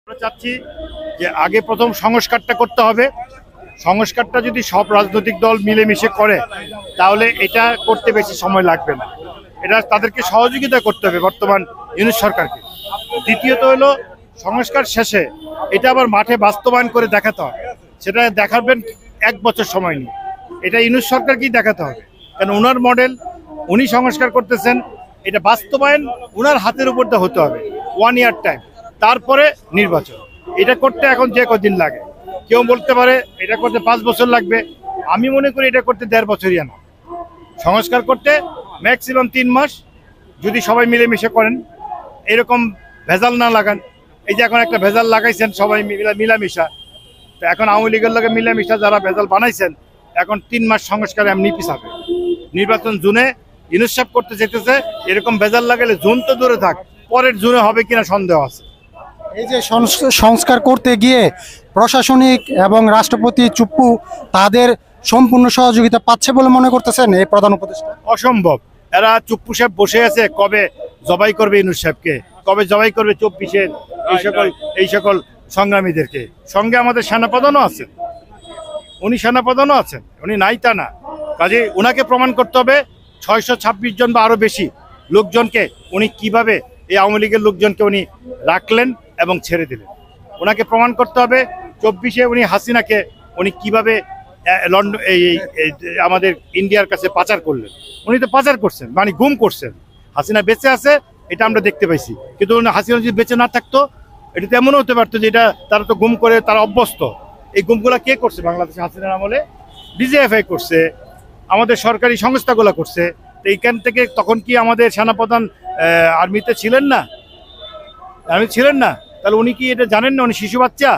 আমরা চাচ্ছি যে আগে প্রথম সংস্কারটা করতে হবে। সংস্কারটা যদি সব রাজনৈতিক দল মিলেমিশে করে তাহলে এটা করতে বেশি সময় লাগবে না। এটা তাদেরকে সহযোগিতা করতে হবে বর্তমান ইউনূস সরকারকে। দ্বিতীয়ত হলো সংস্কার শেষে এটা আবার মাঠে বাস্তবায়ন করে দেখাতে হবে। সেটা দেখাবেন 1 বছর সময় নিয়ে। এটা ইউনূস সরকারকেই দেখাতে হবে, কারণ ওনার মডেল, উনি সংস্কার করতেছেন, এটা বাস্তবায়ন ওনার হাতের উপর দিয়ে হতে হবে। 1 ইয়ার টাইম, তারপরে নির্বাচন। এটা করতে এখন যে কদিন লাগে, কেউ বলতে পারে এটা করতে 5 বছর লাগবে। আমি মনে করি এটা করতে 1.5 বছরই না। সংস্কার করতে ম্যাক্সিমাম 3 মাস, যদি সবাই মিলেমিশে করেন, এরকম ভেজাল না লাগান। এই যে এখন একটা ভেজাল লাগাইছেন সবাই মিলামিশা, তো এখন আওয়ামী লীগের লোকে মিলামিশা যারা ভেজাল বানাইছেন, এখন 3 মাস সংস্কার এমনি পিছাবে। নির্বাচন জুনে ইউনূস সাহেব করতে যেতেছে, এরকম ভেজাল লাগালে জুন তো দূরে থাক, পরের জুনে হবে কিনা সন্দেহ আছে। এই যে সংস্কার করতে গিয়ে প্রশাসনিক এবং রাষ্ট্রপতি চুপ্পু তাদের সম্পূর্ণ সহযোগিতা পাচ্ছে বলে মনে করতেছেন এই প্রধান উপদেষ্টা? অসম্ভব। এরা চুপ্পু সাহেব বসে আছে, কবে জবাই করবে ইউনূস সাহেবকে, কবে জবাই করবে 24-এর এই সকল সংগ্রামীদেরকে। সঙ্গে আমাদের সেনাপ্রধানও আছেন, উনি সেনাপ্রধানও আছেন, উনি নাই তা না। কাজে ওনাকে প্রমাণ করতে হবে 626 জন বা আরো বেশি লোকজনকে উনি কিভাবে, এই আওয়ামী লীগের লোকজনকে উনি রাখলেন এবং ছেড়ে দিলেন। ওনাকে প্রমাণ করতে হবে 24-এ উনি হাসিনাকে উনি কিভাবে লন্ডন আমাদের ইন্ডিয়ার কাছে পাচার করলেন। উনি তো পাচার করছেন, মানে গুম করছেন। হাসিনা বেঁচে আছে এটা আমরা দেখতে পাইছি, কিন্তু হাসিনা যদি বেঁচে না থাকতো, এটা তো এমনও হতে পারতো যে এটা তারা তো গুম করে তারা অভ্যস্ত। এই গুমগুলা কে করছে বাংলাদেশে? হাসিনার আমলে ডিজিএফআই করছে, আমাদের সরকারি সংস্থাগুলো করছে। তো এইখান থেকে তখন কি আমাদের সেনাপ্রধান আর্মিতে ছিলেন না? তাহলে উনি কি এটা জানেন না? উনি শিশু বাচ্চা?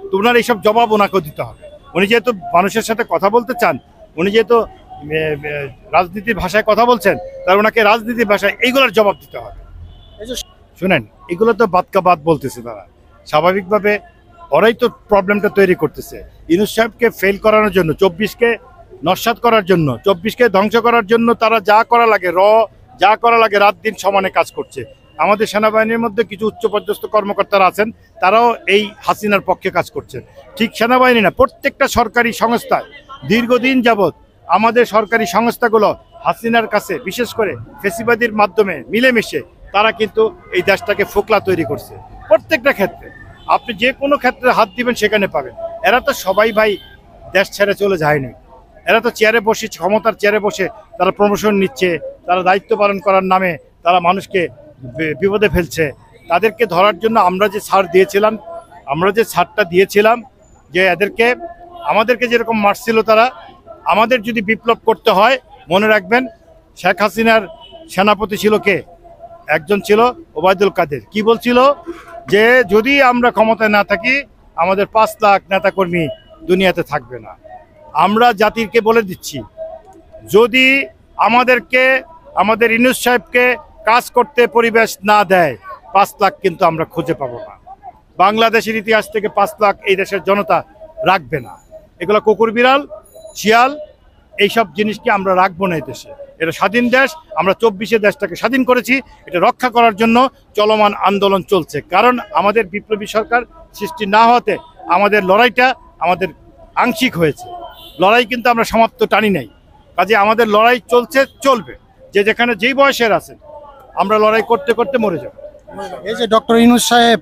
তো ওনার এইসব জবাব ওনাকে দিতে হবে। উনি যেহেতু মানুষের সাথে কথা বলতে চান, উনি যেহেতু রাজনীতির ভাষায় কথা বলছেন, তাহলে ওনাকে রাজনীতির ভাষায় এইগুলোর জবাব দিতে হবে। শুনেন, এগুলো তো বাদকা বাদ বলতেছে তারা স্বাভাবিকভাবে, ওরাই তো প্রবলেমটা তৈরি করতেছে। ইউনূস সাহেবকে ফেল করানোর জন্য, 24-কে নস্যাৎ করার জন্য, 24-কে ধ্বংস করার জন্য তারা যা করা লাগে, যা করা লাগে রাত দিন সমানে কাজ করছে। আমাদের সেনাবাহিনীর মধ্যে কিছু উচ্চপদস্থ কর্মকর্তারা আছেন, তারাও এই হাসিনার পক্ষে কাজ করছেন। ঠিক সেনাবাহিনী না, প্রত্যেকটা সরকারি সংস্থায় দীর্ঘদিন যাবৎ আমাদের সরকারি সংস্থাগুলো হাসিনার কাছে, বিশেষ করে ফেসিবাদীর মাধ্যমে মিলেমিশে তারা কিন্তু এই দেশটাকে ফোকলা তৈরি করছে। প্রত্যেকটা ক্ষেত্রে আপনি যে কোনো ক্ষেত্রে হাত দিবেন সেখানে পাবেন। এরা তো সবাই ভাই দেশ ছেড়ে চলে যায়নি, এরা তো চেয়ারে বসে, ক্ষমতার চেয়ারে বসে তারা প্রমোশন নিচ্ছে, তারা দায়িত্ব পালন করার নামে তারা মানুষকে বিপদে ফেলছে। তাদেরকে ধরার জন্য আমরা যে ছাড়টা দিয়েছিলাম, যে এদেরকে আমাদেরকে যেরকম মারছিল তারা, আমাদের যদি বিপ্লব করতে হয়, মনে রাখবেন শেখ হাসিনার সেনাপতি ছিল কে? একজন ছিল ওবায়দুল কাদের। কি বলছিল? যে যদি আমরা ক্ষমতায় না থাকি, আমাদের 5 লাখ নেতাকর্মী দুনিয়াতে থাকবে না। আমরা জাতিকে বলে দিচ্ছি, যদি আমাদের ইউনূস সাহেবকে কাজ করতে পরিবেশ না দেয়, 5 লাখ কিন্তু আমরা খুঁজে পাবো না। বাংলাদেশের ইতিহাস থেকে 5 লাখ এই দেশের জনতা রাখবে না। এগুলো কুকুর, বিড়াল, শিয়াল, এইসব জিনিসকে আমরা রাখবো না এই দেশে। এটা স্বাধীন দেশ, আমরা 24-এ দেশটাকে স্বাধীন করেছি। এটা রক্ষা করার জন্য চলমান আন্দোলন চলছে। কারণ আমাদের বিপ্লবী সরকার সৃষ্টি না হতে আমাদের লড়াইটা আমাদের আংশিক হয়েছে। লড়াই কিন্তু আমরা সমাপ্ত টানি নাই। কাজে আমাদের লড়াই চলবে। যে যেখানে যেই বয়সের আছেন, আমরা লড়াই করতে করতে মরে যাব। এই যে ডক্টর ইউনূস সাহেব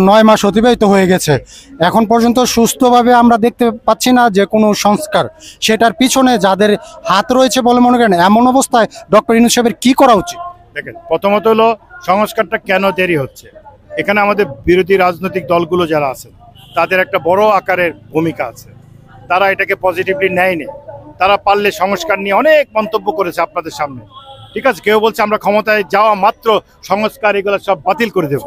9 মাস অতিবাহিত হয়ে গেছে, এখন পর্যন্ত সুস্থভাবে আমরা দেখতে পাচ্ছি না যে কোনো সংস্কার। সেটার পিছনে যাদের হাত রয়েছে বলে মনে করেন, এমন অবস্থায় ডক্টর ইউনূস সাহেবের কি করা উচিত? দেখেন, প্রথমত হলো সংস্কারটা কেন দেরি হচ্ছে। এখানে আমাদের বিরোধী রাজনৈতিক দলগুলো যারা আছেন, তাদের একটা বড় আকারের ভূমিকা আছে। তারা এটাকে পজিটিভলি নেয়নি। তারা পারলে সংস্কার নিয়ে অনেক মন্তব্য করেছে আপনাদের সামনে। ঠিক আছে, কেউ বলছে আমরা ক্ষমতায় যাওয়া মাত্র সংস্কার এগুলো সব বাতিল করে দেবো,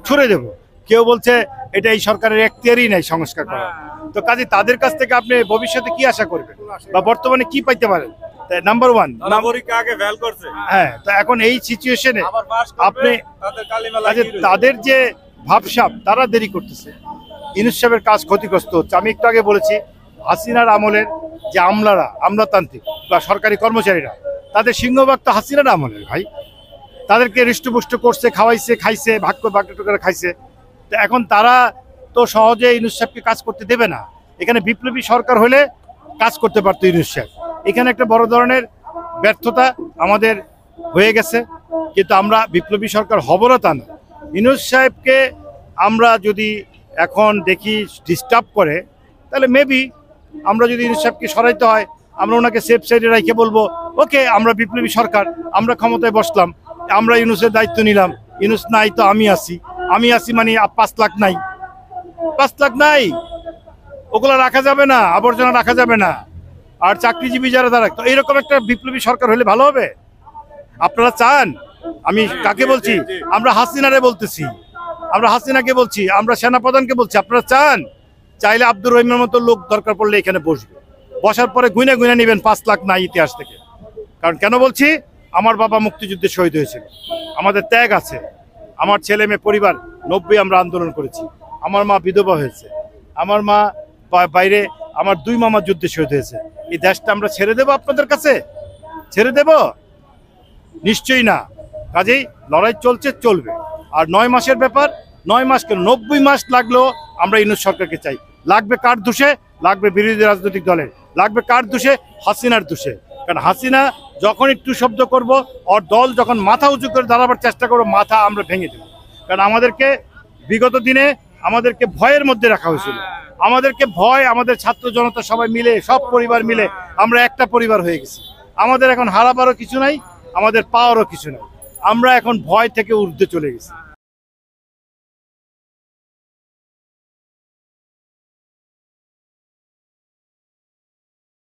ছুড়ে দেবো। কেউ বলছে এটা এই সরকারের এখতিয়ারই নাই সংস্কার করা। তো কাজে তাদের কাছ থেকে আপনি ভবিষ্যতে কি আশা করবেন বা বর্তমানে কি পাইতে পারেন? নাম্বার 1, হ্যাঁ। তো এখন এই সিচুয়েশনে আপনি তাদের যে ভাবসাব, তারা দেরি করতেছে। ইউনূস সাহেবের কাজ ক্ষতিগ্রস্ত হচ্ছে। আমি একটু আগে বলেছি, হাসিনার আমলের যে আমলাতান্ত্রিক বা সরকারি কর্মচারীরা, তাদের সিংহভাগ তো হাসিনার আমলের ভাই। তাদেরকে হৃষ্টপুষ্ট করছে, খাওয়াইছে, খাইছে, ভাগ করে খাইছে। তো এখন তারা তো সহজে ইউনূস সাহেবকে কাজ করতে দেবে না। এখানে বিপ্লবী সরকার হলে কাজ করতে পারতো ইউনূস সাহেব। এখানে একটা বড় ধরনের ব্যর্থতা আমাদের হয়ে গেছে, কিন্তু আমরা বিপ্লবী সরকার হব না তা না। ইউনূস সাহেবকে আমরা যদি এখন দেখি ডিস্টার্ব করে, তাহলে মেবি আমরা যদি ইউনূস সাহেবকে সরাইতে হয়, আমরা ওনাকে সেফ সাইডে রাখে বলবো ওকে আমরা বিপ্লবী সরকার, আমরা ক্ষমতায় বসলাম, আমরা ইউনূসের দায়িত্ব নিলাম, ইউনূস নাই তো আমি আছি মানে 5 লাখ নাই, 5 লাখ নাই, ওগুলো রাখা যাবে না, আবর্জনা রাখা যাবে না। আর চাকরিজীবী যারা তারা, তো এইরকম একটা বিপ্লবী সরকার হলে ভালো হবে। আপনারা চান? আমি কাকে বলছি? আমরা হাসিনারে বলতেছি, আমরা হাসিনাকে বলছি, আমরা সেনাপ্রধানকে বলছি। আপনারা চান? চাইলে আব্দুর রহিমের মতো লোক দরকার পড়লে এখানে বসবে, বসার পরে গুনে গুনে নেবেন 5 লাখ নাই ইতিহাস থেকে। কারণ কেন বলছি? আমার বাবা মুক্তিযুদ্ধে শহীদ হয়েছিল, আমাদের ত্যাগ আছে, আমার ছেলে মেয়ে পরিবার 90 আমরা আন্দোলন করেছি, আমার মা বিধবা হয়েছে, আমার মা বাইরে, আমার 2 মামা যুদ্ধে শহীদ হয়েছে। এই দেশটা আমরা ছেড়ে দেব আপনাদের কাছে? ছেড়ে দেব? নিশ্চয়ই না। কাজেই লড়াই চলছে, চলবে। আর 9 মাসের ব্যাপার, 9 মাস কেন 90 মাস লাগলেও আমরা ইউনূস সরকারকে চাই। লাগবে কার দোষে? লাগবে বিরোধী রাজনৈতিক দলের। লাগবে কার দোষে? হাসিনার দোষে। কারণ হাসিনা যখন একটু শব্দ করব, ওর দল যখন মাথা উঁচু করে দাঁড়াবার চেষ্টা করবো, মাথা আমরা ভেঙে দেব। কারণ আমাদেরকে বিগত দিনে আমাদেরকে ভয়ের মধ্যে রাখা হয়েছিল, আমাদেরকে ভয়, আমাদের ছাত্র জনতা সবাই মিলে, সব পরিবার মিলে আমরা একটা পরিবার হয়ে গেছি। আমাদের এখন হারাবারও কিছু নাই, আমাদের পাওয়ারও কিছু নাই। আমরা এখন ভয় থেকে ঊর্ধ্বে চলে গেছি।